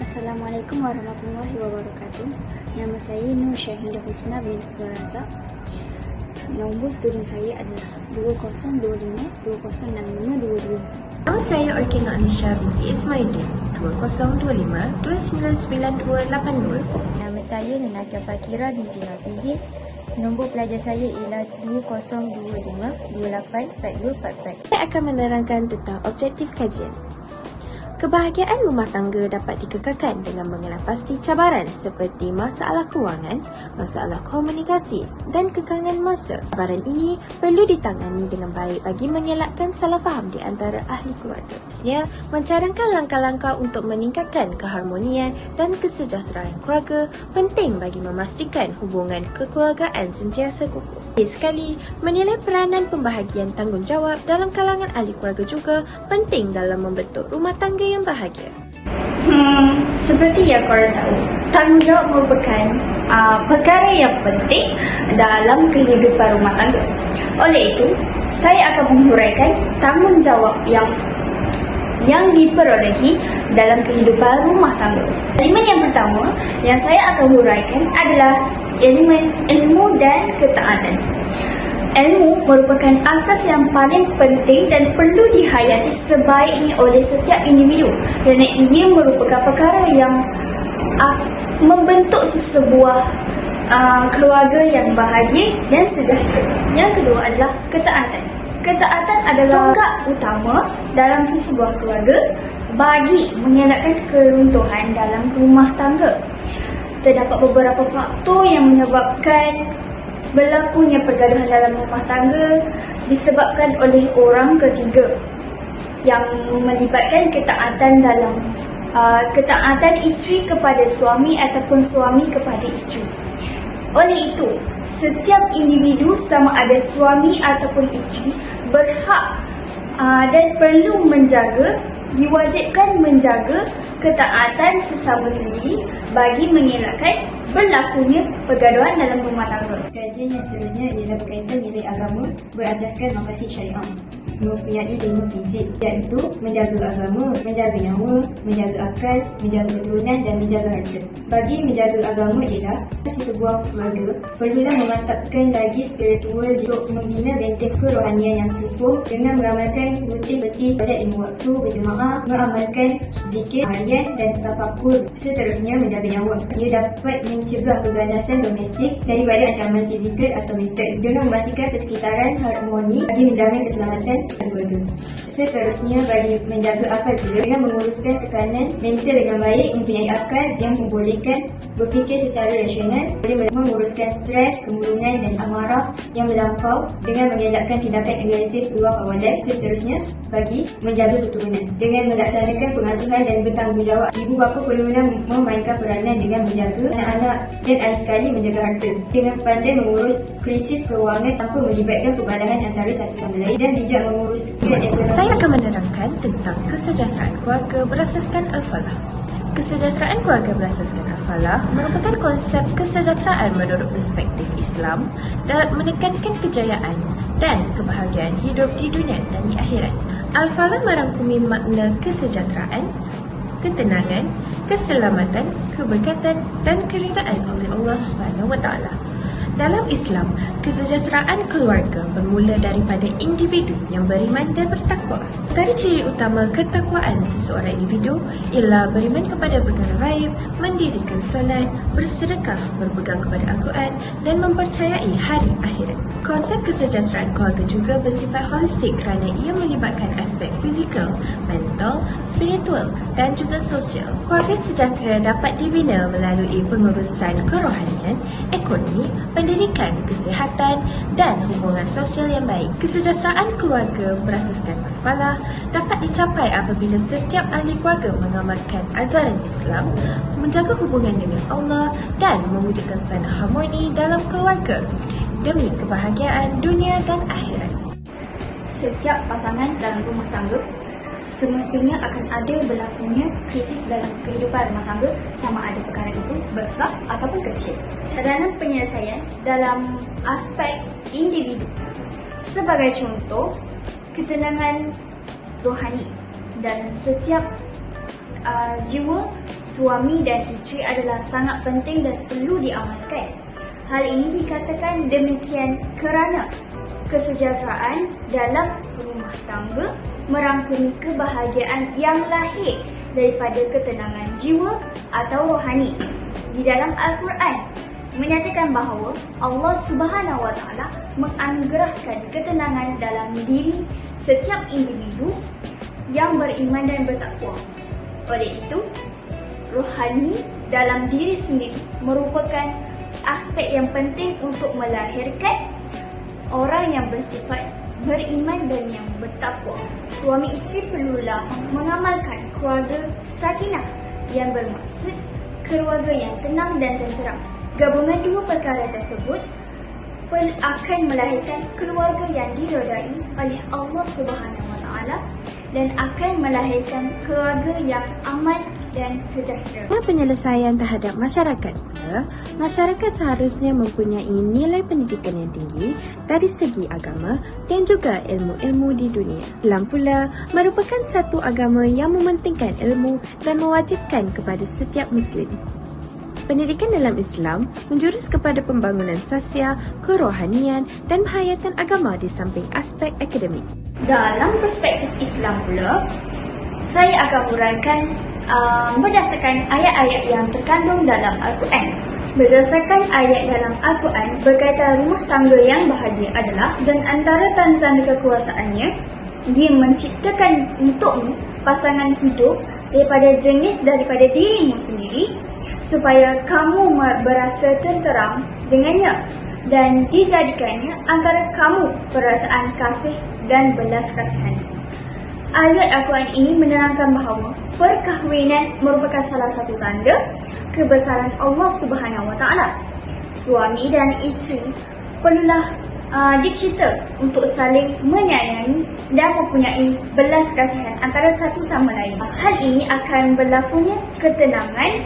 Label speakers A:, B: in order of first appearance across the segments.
A: Assalamualaikum warahmatullahi wabarakatuh. Nama saya Nur Syahidah Husna binti Abdul Razak. Nombor student saya adalah 2025-206522.
B: Nama saya Orkina Anisha binti Ismaidin 2025-299282.
C: Nama saya Nenaka Fakira binti Hafizi. Nombor pelajar saya ialah 2025-284244.
B: Saya akan menerangkan tentang objektif kajian. Kebahagiaan rumah tangga dapat dikekalkan dengan mengenal pasti cabaran seperti masalah kewangan, masalah komunikasi dan kekangan masa. Cabaran ini perlu ditangani dengan baik bagi mengelakkan salah faham di antara ahli keluarga. Mencadangkan langkah-langkah untuk meningkatkan keharmonian dan kesejahteraan keluarga penting bagi memastikan hubungan kekeluargaan sentiasa kukuh. Sekali, menilai peranan pembahagian tanggungjawab dalam kalangan ahli keluarga juga penting dalam membentuk rumah tangga yang bahagia.
D: Seperti yang korang tahu, tanggungjawab merupakan perkara yang penting dalam kehidupan rumah tangga. Oleh itu, saya akan menghuraikan tanggungjawab yang diperolehi dalam kehidupan rumah tangga. Elemen yang pertama yang saya akan huraikan adalah elemen ilmu dan ketaatan. Ilmu merupakan asas yang paling penting dan perlu dihayati sebaiknya oleh setiap individu kerana ia merupakan perkara yang membentuk sesebuah keluarga yang bahagia dan sejahtera. Yang kedua adalah ketaatan. Ketaatan adalah tonggak utama dalam sesebuah keluarga bagi mengelakkan keruntuhan dalam rumah tangga. Terdapat beberapa faktor yang menyebabkan berlakunya pergaduhan dalam rumah tangga disebabkan oleh orang ketiga yang melibatkan ketaatan isteri kepada suami ataupun suami kepada isteri. Oleh itu, setiap individu sama ada suami ataupun isteri berhak dan perlu diwajibkan menjaga ketaatan sesama sendiri bagi mengelakkan berlakunya pergaduhan dalam rumah tangga.
E: Kajian yang seterusnya ialah berkaitan nilai agama berasaskan maqasid syariah. Mempunyai 5 prinsip, iaitu menjaga agama, menjaga nyawa, menjaga akal, menjaga keturunan dan menjaga harta. Bagi menjaga agama ialah sesebuah keluarga perlulah memantapkan lagi spiritual untuk membina benteng kerohanian yang kukuh dengan mengamalkan rutin seperti pada 5 waktu berjemaah, mengamalkan zikir harian dan tafakur. Seterusnya, menjaga nyawa. Ia dapat mencegah keganasan domestik daripada ancaman fizikal atau mental dengan memastikan persekitaran harmoni bagi menjamin keselamatan keluarga. Seterusnya, bagi menjaga akal juga dengan menguruskan tekanan mental dengan baik, mempunyai akal yang membolehkan berfikir secara rasional, boleh menguruskan stres, kemurungan dan amarah yang melampau dengan mengelakkan tindakan agresif luar kawalan. Seterusnya, bagi menjaga keturunan dengan melaksanakan pengasuhan dan bertanggungjawab. Ibu bapa perlulah memainkan peranan dengan menjaga anak-anak dan akhir sekali menjaga harta dengan pandai mengurus krisis kewangan tanpa melibatkan perbalahan antara satu sama lain dan bijak mengurus ekonomi.
B: Saya akan menerangkan tentang kesejahteraan keluarga berasaskan Al-Falah. Kesejahteraan keluarga berasaskan Al-Falah merupakan konsep kesejahteraan menurut perspektif Islam dalam menekankan kejayaan dan kebahagiaan hidup di dunia dan di akhirat. Al-Falah merangkumi makna kesejahteraan, ketenangan, keselamatan, keberkatan dan keridaan oleh Allah SWT. Dalam Islam, kesejahteraan keluarga bermula daripada individu yang beriman dan bertakwa. Antara ciri utama ketakwaan seseorang individu ialah beriman kepada perkara gaib, mendirikan solat, bersedekah, berpegang kepada Al-Quran dan mempercayai hari akhirat. Konsep kesejahteraan keluarga juga bersifat holistik kerana ia melibatkan aspek fizikal, mental, spiritual dan juga sosial. Keluarga sejahtera dapat dibina melalui pengurusan kerohanian, ekonomi, pendidikan, kesihatan dan hubungan sosial yang baik. Kesejahteraan keluarga berasaskan Al-Falah dapat dicapai apabila setiap ahli keluarga mengamalkan ajaran Islam, menjaga hubungan dengan Allah dan mewujudkan suasana harmoni dalam keluarga demi kebahagiaan dunia dan akhirat.
A: Setiap pasangan dalam rumah tangga semestinya akan ada berlakunya krisis dalam kehidupan rumah tangga, sama ada perkara itu besar ataupun kecil. Cadaran penyelesaian dalam aspek individu, sebagai contoh, ketenangan rohani dalam setiap jiwa suami dan isteri adalah sangat penting dan perlu diamalkan. Hal ini dikatakan demikian kerana kesejahteraan dalam rumah tangga merangkumi kebahagiaan yang lahir daripada ketenangan jiwa atau rohani. Di dalam Al-Quran menyatakan bahawa Allah Subhanahu Wa Taala menganugerahkan ketenangan dalam diri setiap individu yang beriman dan bertakwa. Oleh itu, rohani dalam diri sendiri merupakan aspek yang penting untuk melahirkan orang yang bersifat beriman dan yang bertakwa. Suami isteri perlulah mengamalkan keluarga sakinah yang bermaksud keluarga yang tenang dan tenteram. Gabungan dua perkara tersebut akan melahirkan keluarga yang diredai oleh Allah Subhanahu Wa Taala dan akan melahirkan keluarga yang aman dan sejahtera.
B: Dalam penyelesaian terhadap masyarakat pula, masyarakat seharusnya mempunyai nilai pendidikan yang tinggi dari segi agama dan juga ilmu-ilmu di dunia. Islam pula merupakan satu agama yang mementingkan ilmu dan mewajibkan kepada setiap Muslim. Pendidikan dalam Islam menjurus kepada pembangunan sosial, kerohanian dan penghayatan agama di samping aspek akademik.
A: Dalam perspektif Islam pula, saya akan uraikan berdasarkan ayat-ayat yang terkandung dalam Al-Quran. Berdasarkan ayat dalam Al-Quran berkaitan rumah tangga yang bahagia adalah, dan antara tanda-tanda kekuasaannya, dia menciptakan untukmu pasangan hidup daripada jenis daripada dirimu sendiri supaya kamu berasa tenteram dengannya dan dijadikannya antara kamu perasaan kasih dan belas kasihan. Ayat Al-Quran ini menerangkan bahawa perkahwinan merupakan salah satu tanda kebesaran Allah Subhanahu Wa Taala. Suami dan isteri perlulah dicipta untuk saling menyayangi dan mempunyai belas kasihan antara satu sama lain. Hal ini akan berlakunya ketenangan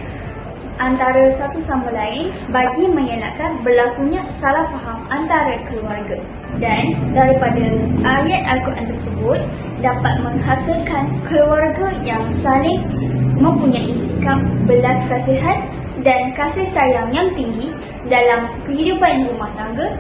A: antara satu sama lain bagi mengelakkan berlakunya salah faham antara keluarga. Dan daripada ayat Al-Quran tersebut dapat menghasilkan keluarga yang saling mempunyai sikap belas kasihan dan kasih sayang yang tinggi dalam kehidupan rumah tangga,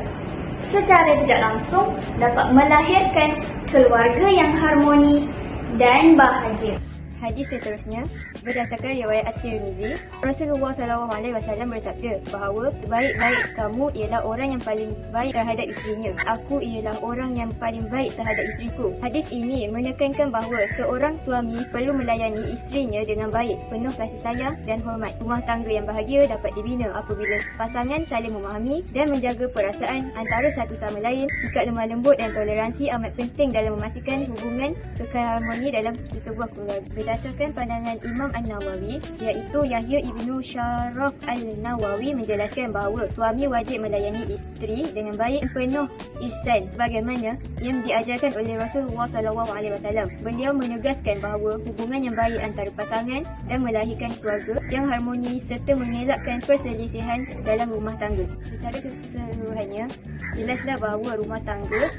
A: secara tidak langsung dapat melahirkan keluarga yang harmoni dan bahagia.
C: Hadis seterusnya berdasarkan riwayat At-Tirmizi, Rasulullah SAW bersabda bahawa baik-baik kamu ialah orang yang paling baik terhadap isterinya. Aku ialah orang yang paling baik terhadap isteriku. Hadis ini menekankan bahawa seorang suami perlu melayani isterinya dengan baik, penuh kasih sayang dan hormat. Rumah tangga yang bahagia dapat dibina apabila pasangan saling memahami dan menjaga perasaan antara satu sama lain. Sikap lemah lembut dan toleransi amat penting dalam memastikan hubungan kekal harmoni dalam sesebuah keluarga. Berdasarkan pandangan Imam An-Nawawi, iaitu Yahya ibnu Syaraf Al-Nawawi, menjelaskan bahawa suami wajib melayani isteri dengan baik, penuh ihsan sebagaimana yang diajarkan oleh Rasulullah SAW. Beliau menegaskan bahawa hubungan yang baik antara pasangan dan melahirkan keluarga yang harmoni serta mengelakkan perselisihan dalam rumah tangga. Secara keseluruhannya, jelaslah bahawa rumah tangga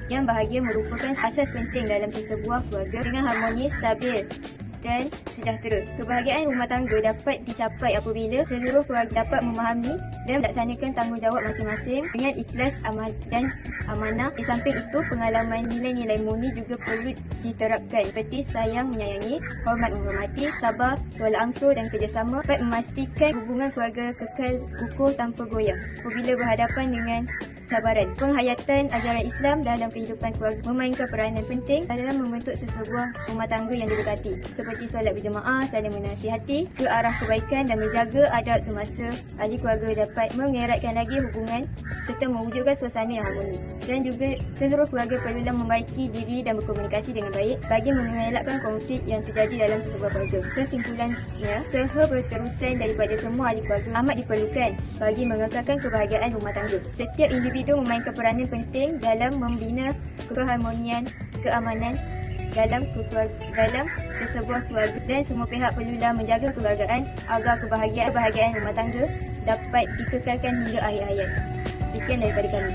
C: yang bahagia merupakan asas penting dalam sesebuah keluarga dengan harmoni, stabil dan sejahtera. Kebahagiaan rumah tangga dapat dicapai apabila seluruh keluarga dapat memahami dan melaksanakan tanggungjawab masing-masing dengan ikhlas, amal dan amanah. Di samping itu, pengalaman nilai-nilai murni juga perlu diterapkan seperti sayang menyayangi, hormat menghormati, sabar, tolak ansur dan kerjasama dapat memastikan hubungan keluarga kekal kukuh tanpa goyah apabila berhadapan dengan cabaran. Penghayatan ajaran Islam dalam kehidupan keluarga memainkan peranan penting dalam membentuk sesebuah rumah tangga yang didekati, seperti solat berjemaah, saling menasihati ke arah kebaikan dan menjaga adab semasa ahli keluarga dapat mengeratkan lagi hubungan serta mewujudkan suasana yang harmoni. Dan juga seluruh keluarga perlulah membaiki diri dan berkomunikasi dengan baik bagi mengelakkan konflik yang terjadi dalam sebuah keluarga. Kesimpulannya, berterusan daripada semua ahli keluarga amat diperlukan bagi mengekalkan kebahagiaan rumah tangga. Setiap individu memainkan peranan penting dalam membina keharmonian, keamanan dalam sesebuah keluarga, dan semua pihak perlulah menjaga kekeluargaan agar kebahagiaan rumah tangga dapat dikekalkan hingga akhir hayat. Sekian daripada kami.